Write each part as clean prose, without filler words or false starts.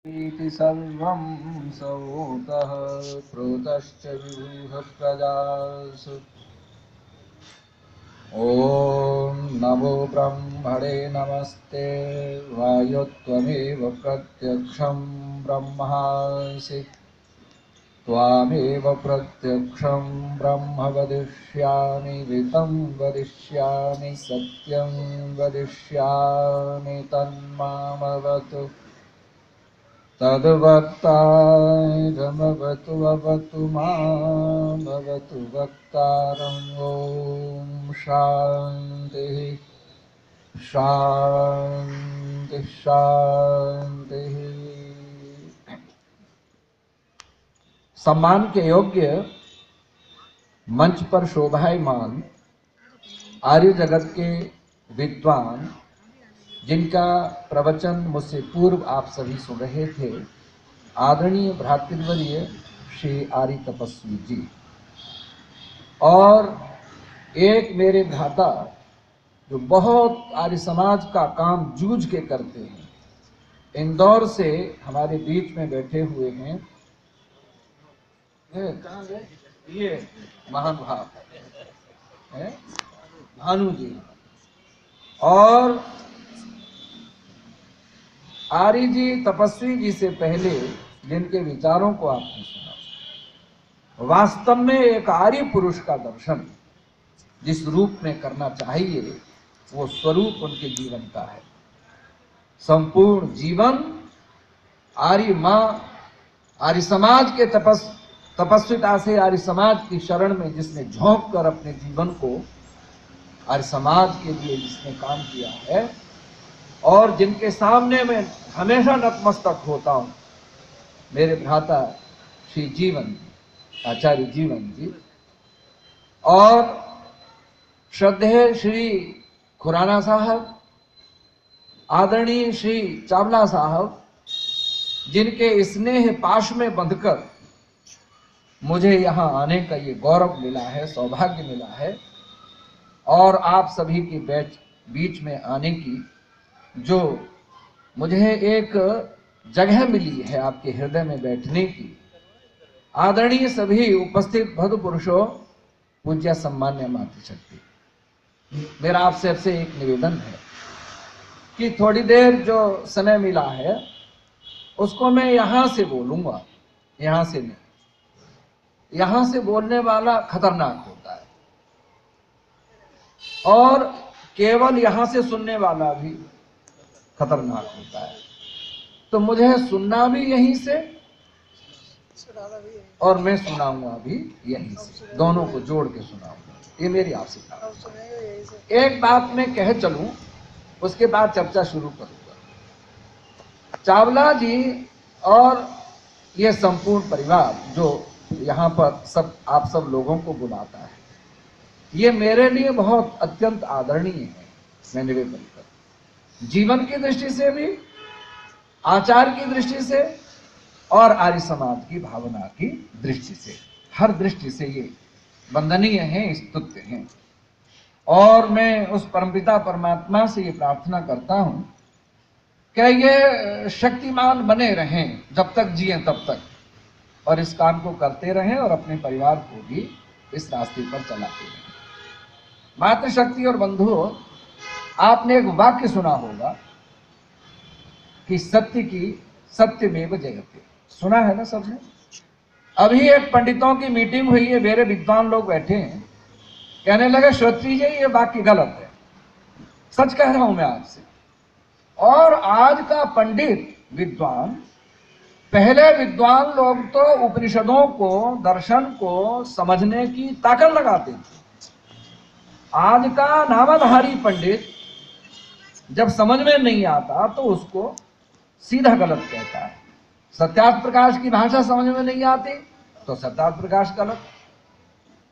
इति सर्वं सौतः प्रोतश्च विभुः प्रजासु। ॐ नमो ब्रह्मणे नमस्ते वायुत्वमेव प्रत्यक्षं ब्रह्मासि त्वामेव प्रत्यक्षं ब्रह्म वदिष्यामि ऋतं वदिष्यामि सत्यं वदिष्यामि तन्मामवतु तद्वक्तारमवतु अवतु मामवतु वक्तारम्। ॐ शान्तिः शान्तिः शान्तिः। सम्मान के योग्य मंच पर शोभायमान आर्य जगत के विद्वान जिनका प्रवचन मुझसे पूर्व आप सभी सुन रहे थे, आदरणीय भ्रातृवर्य श्री आर्य तपस्वी जी, और एक मेरे भ्राता जो बहुत आर्य समाज का काम जूझ के करते हैं, इंदौर से हमारे बीच में बैठे हुए हैं। ये महान भाव है भानु जी, और आर्य जी तपस्वी जी से पहले जिनके विचारों को आपने सुना, वास्तव में एक आर्य पुरुष का दर्शन जिस रूप में करना चाहिए वो स्वरूप उनके जीवन का है। संपूर्ण जीवन आर्य माँ आर्य समाज के तपस्विता से आर्य समाज की शरण में जिसने झोंक कर अपने जीवन को आर्य समाज के लिए जिसने काम किया है, और जिनके सामने मैं हमेशा नतमस्तक होता हूँ, मेरे भ्राता श्री जीवन आचार्य जीवन जी, और श्रद्धेय श्री खुराना साहब, आदरणीय श्री चावला साहब, जिनके स्नेह पाश में बंधकर मुझे यहाँ आने का ये गौरव मिला है, सौभाग्य मिला है, और आप सभी के बीच में आने की जो मुझे एक जगह मिली है आपके हृदय में बैठने की। आदरणीय सभी उपस्थित भद्र पुरुषों, पूज्य सम्मान्य मातृशक्ति, मेरा आप सबसे एक निवेदन है कि थोड़ी देर जो समय मिला है उसको मैं यहाँ से बोलूँगा, यहाँ से नहीं। यहाँ से बोलने वाला खतरनाक होता है और केवल यहाँ से सुनने वाला भी खतरनाक होता है। तो मुझे सुनना भी यहीं से और मैं सुनाऊंगा भी यहीं से, दोनों को जोड़ के सुनाऊंगा, ये मेरी आपसे बात। एक बात मैं कह चलूं, उसके बाद चर्चा शुरू करूंगा। चावला जी और ये संपूर्ण परिवार जो यहाँ पर सब आप सब लोगों को बुलाता है, ये मेरे लिए बहुत अत्यंत आदरणीय है। मैं निवेदन करता, जीवन की दृष्टि से भी, आचार की दृष्टि से और आर्य समाज की भावना की दृष्टि से, हर दृष्टि से ये वंदनीय हैं, स्तुत्य हैं। और मैं उस परमपिता परमात्मा से ये प्रार्थना करता हूं कि ये शक्तिमान बने रहें, जब तक जिए तब तक, और इस काम को करते रहें और अपने परिवार को भी इस रास्ते पर चलाते रहें। मातृशक्ति और बंधुओं, आपने एक वाक्य सुना होगा कि सत्य की सत्यमेव जयते, सुना है ना सबने? अभी एक पंडितों की मीटिंग हुई है, मेरे विद्वान लोग बैठे हैं, कहने लगे श्रोत्री जी ये वाक्य गलत है। सच कह रहा हूं मैं आपसे। और आज का पंडित विद्वान, पहले विद्वान लोग तो उपनिषदों को, दर्शन को समझने की ताकत लगाते थे। आज का नामधारी पंडित जब समझ में नहीं आता तो उसको सीधा गलत कहता है। सत्यार्थ प्रकाश की भाषा समझ में नहीं आती तो सत्यार्थ प्रकाश गलत,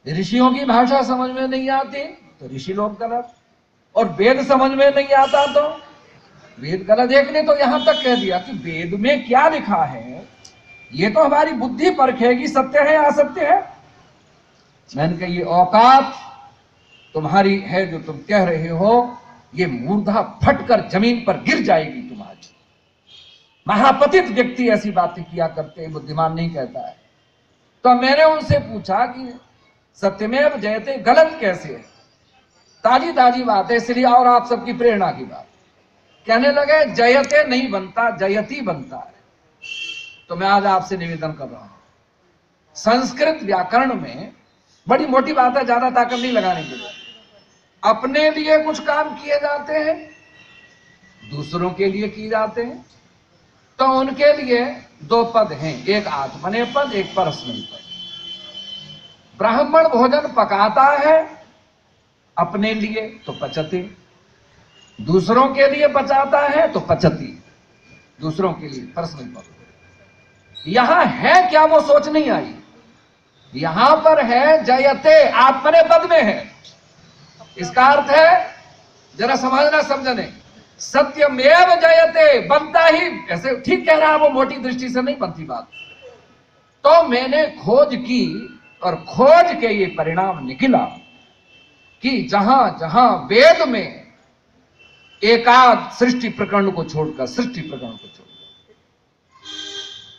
ऋषियों की भाषा समझ में नहीं आती तो ऋषि लोग गलत, और वेद समझ में नहीं आता तो वेद गलत। एक ने तो यहां तक कह दिया कि वेद में क्या लिखा है ये तो हमारी बुद्धि परखेगी, सत्य है या असत्य है। मैंने कहा ये औकात तुम्हारी है जो तुम कह रहे हो, ये मूर्धा फटकर जमीन पर गिर जाएगी तुम्हारी। महापतित व्यक्ति ऐसी बातें किया करते हैं, बुद्धिमान नहीं कहता है। तो मैंने उनसे पूछा कि सत्यमेव जयते गलत कैसे है, ताजी ताजी बात है इसलिए, और आप सबकी प्रेरणा की बात। कहने लगे जयते नहीं बनता, जयती बनता है। तो मैं आज आपसे निवेदन कर रहा हूं, संस्कृत व्याकरण में बड़ी मोटी बात है, ज्यादा ताकत नहीं लगाने के लिए। अपने लिए कुछ काम किए जाते हैं, दूसरों के लिए किए जाते हैं, तो उनके लिए दो पद हैं, एक आत्मनेपद, एक परस्मैपद। ब्राह्मण भोजन पकाता है अपने लिए तो पचते, दूसरों के लिए पचाता है तो पचती, दूसरों के लिए परस्मैपद। यहां है क्या वो सोच नहीं आई। यहां पर है जयते, आत्मनेपद में है। इसका अर्थ है, जरा समझना समझने, सत्यमेव जयते बनता ही, ऐसे ठीक कह रहा है वो, मोटी दृष्टि से नहीं बनती बात। तो मैंने खोज की और खोज के ये परिणाम निकला कि जहां जहां वेद में एकाद सृष्टि प्रकरण को छोड़कर, सृष्टि प्रकरण को छोड़कर,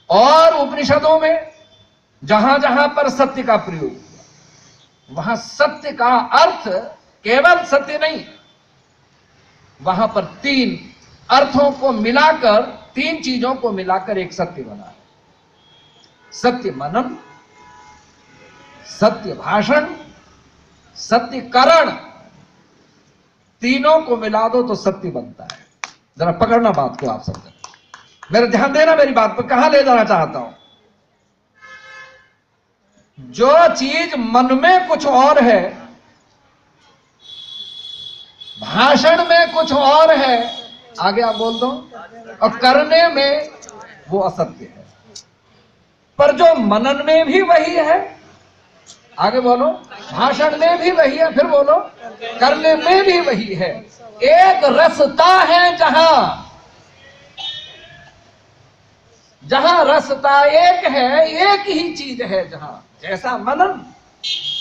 और उपनिषदों में जहां जहां पर सत्य का प्रयोग हुआ, वहां सत्य का अर्थ केवल सत्य नहीं, वहां पर तीन अर्थों को मिलाकर, तीन चीजों को मिलाकर एक सत्य बना है। सत्य मनन, सत्य भाषण, सत्य करण, तीनों को मिला दो तो सत्य बनता है। जरा पकड़ना बात को आप समझें, मेरा ध्यान देना मेरी बात पर, कहां ले जाना चाहता हूं। जो चीज मन में कुछ और है, भाषण में कुछ और है, आगे आप बोल दो, और करने में वो असत्य है, पर जो मनन में भी वही है, आगे बोलो, भाषण में भी वही है, फिर बोलो, करने में भी वही है। एक रसता है जहां जहां रसता एक है, एक ही चीज है जहां, जैसा मनन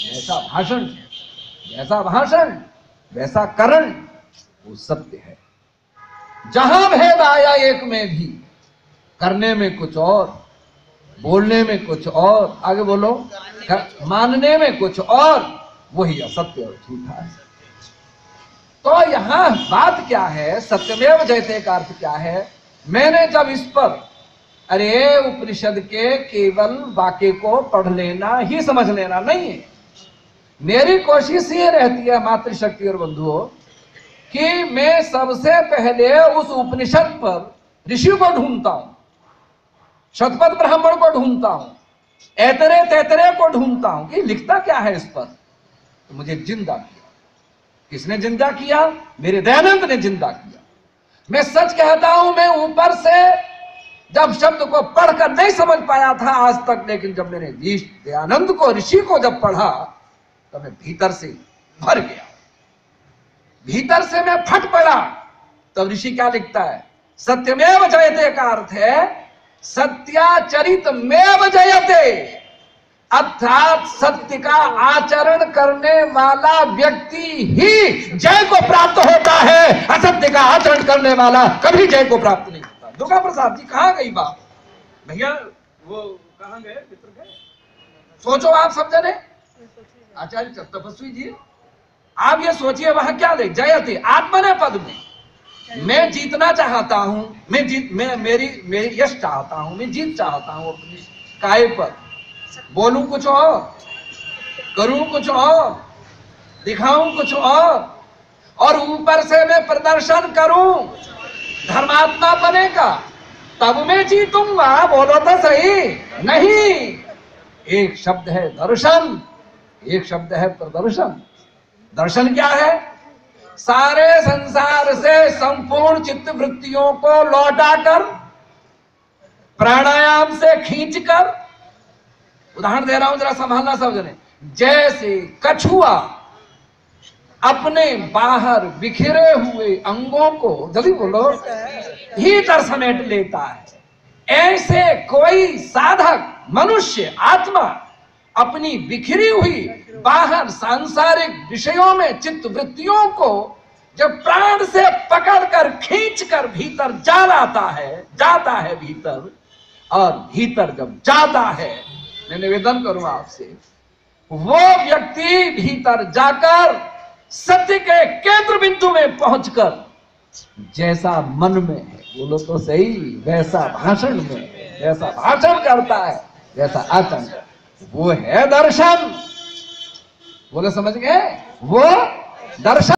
वैसा भाषण, जैसा भाषण वैसा करण, वो सत्य है। जहां भेद आया एक में भी, करने में कुछ और, बोलने में कुछ और, आगे बोलो, मानने में कुछ और, वही असत्य और झूठा है। तो यहां बात क्या है, सत्यमेव जयते का अर्थ क्या है। मैंने जब इस पर, अरे उपनिषद के केवल वाक्य को पढ़ लेना ही समझ लेना नहीं है, मेरी कोशिश ये रहती है मातृशक्ति और बंधुओं कि मैं सबसे पहले उस उपनिषद पर ऋषि को ढूंढता हूं, शतपथ ब्राह्मण को ढूंढता हूं, ऐतरे तैतरे को ढूंढता हूं कि लिखता क्या है इस पर। तो मुझे जिंदा किया, किसने जिंदा किया? मेरे दयानंद ने जिंदा किया। मैं सच कहता हूं, मैं ऊपर से जब शब्द को पढ़कर नहीं समझ पाया था आज तक, लेकिन जब मैंने दयानंद को, ऋषि को जब पढ़ा, तो मैं भीतर से भर गया, भीतर से मैं फट पड़ा। तब ऋषि क्या लिखता है? सत्यमेव जयते का अर्थ है सत्याचरित मेव जयते, अर्थात सत्य का आचरण करने वाला व्यक्ति ही जय को प्राप्त होता है, असत्य का आचरण करने वाला कभी जय को प्राप्त नहीं होता। दुर्गा प्रसाद जी कहां गई बात? भैया वो कहां गए, मित्र गए? सोचो आप सब जने, आचार्य तपस्वी जी, आप ये सोचिए वहां क्या देख, जयते आत्मने पद में मैं जीतना चाहता हूं, मैं मेरी यश चाहता हूं, मैं जीत चाहता हूं अपनी काय पर, बोलूं कुछ और, करूं कुछ और, दिखाऊं कुछ और ऊपर से मैं प्रदर्शन करूं धर्मात्मा बनेगा तब मैं जीतूंगा। बोलो तो सही। नहीं, एक शब्द है दर्शन, एक शब्द है प्रदर्शन। दर्शन क्या है? सारे संसार से संपूर्ण चित्त वृत्तियों को लौटाकर, प्राणायाम से खींचकर, उदाहरण दे रहा हूं जरा संभालना समझने, जैसे कछुआ अपने बाहर बिखरे हुए अंगों को, जल्दी बोलो, भीतर समेट लेता है, ऐसे कोई साधक मनुष्य आत्मा अपनी बिखरी हुई बाहर सांसारिक विषयों में चित्त वृत्तियों को जब प्राण से पकड़कर खींचकर भीतर जाता है भीतर, और भीतर जब जाता है, मैं निवेदन करूं आपसे, वो व्यक्ति भीतर जाकर सत्य के केंद्र बिंदु में पहुंचकर जैसा मन में है, बोलो तो सही, वैसा भाषण में है, जैसा भाषण करता है वैसा आचरण करता है, वो है दर्शन। बोले समझ गए? वो दर्शन